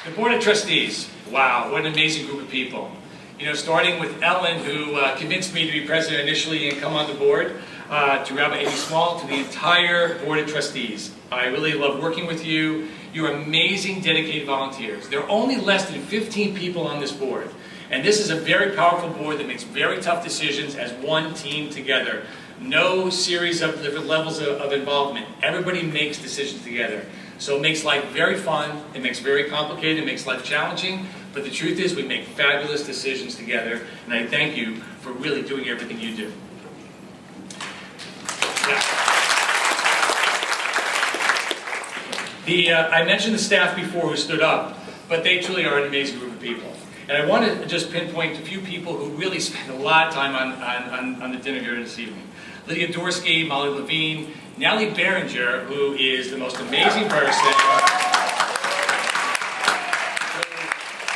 The Board of Trustees, wow, what an amazing group of people. You know, starting with Ellen, who convinced me to be president initially and come on the board, to Rabbi Amy Small, to the entire Board of Trustees. I really love working with you. You're amazing, dedicated volunteers. There are only less than 15 people on this board. And this is a very powerful board that makes very tough decisions as one team together. No series of different levels of involvement. Everybody makes decisions together. So it makes life very fun, it makes very complicated, it makes life challenging, but the truth is we make fabulous decisions together, and I thank you for really doing everything you do. Yeah. I mentioned the staff before who stood up, but they truly are an amazing group of people. And I want to just pinpoint a few people who really spend a lot of time on the dinner here this evening. Lydia Dorsky, Molly Levine, Nellie Berenger, who is the most amazing person,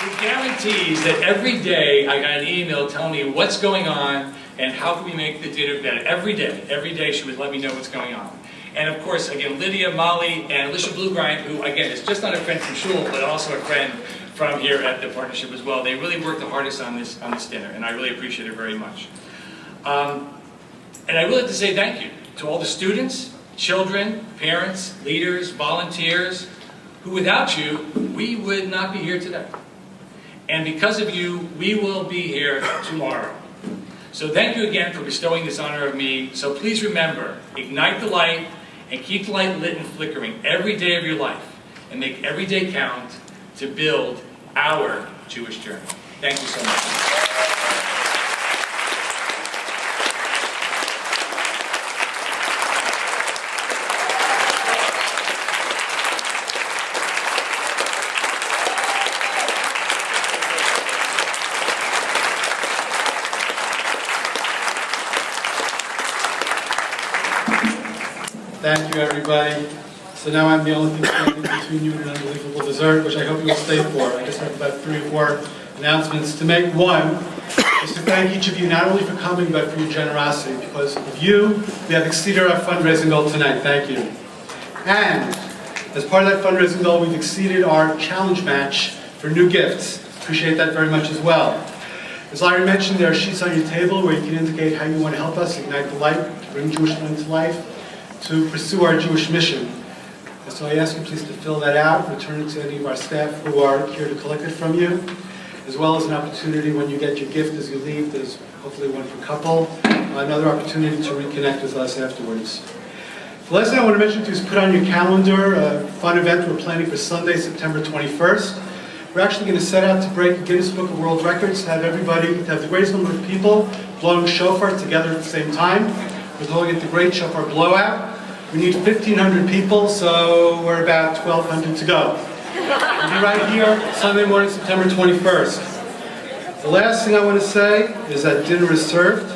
who guarantees that every day I got an email telling me what's going on and how can we make the dinner better. Every day she would let me know what's going on. And of course, again, Lydia, Molly, and Alicia Bluegrind, who again is just not a friend from shul, but also a friend from here at the partnership as well. They really worked the hardest on this dinner, and I really appreciate it very much. And I really have to say thank you to all the students, children, parents, leaders, volunteers, who without you, we would not be here today. And because of you, we will be here tomorrow. So thank you again for bestowing this honor of me. So please remember, ignite the light and keep the light lit and flickering every day of your life, and make every day count to build our Jewish journey. Thank you so much. Thank you, everybody. So now I'm the only thing standing between you and an unbelievable dessert, which I hope you will stay for. I just have about 3 or 4 announcements to make. One is to thank each of you not only for coming, but for your generosity. Because of you, we have exceeded our fundraising goal tonight. Thank you. And as part of that fundraising goal, we've exceeded our challenge match for new gifts. Appreciate that very much as well. As Larry mentioned, there are sheets on your table where you can indicate how you want to help us ignite the light, to bring Jewish learning to life, to pursue our Jewish mission. And so I ask you please to fill that out, return it to any of our staff who are here to collect it from you, as well as an opportunity when you get your gift as you leave. There's hopefully one for couple, another opportunity to reconnect with us afterwards. The last thing I want to mention to you is put on your calendar a fun event we're planning for Sunday, September 21st. We're actually going to set out to break the Guinness Book of World Records, to have the greatest number of people blowing shofar together at the same time. We're calling it the Great Shofar Blowout. We need 1,500 people, so we're about 1,200 to go. We'll be right here Sunday morning, September 21st. The last thing I want to say is that dinner is served,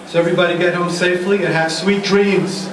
so everybody get home safely and have sweet dreams.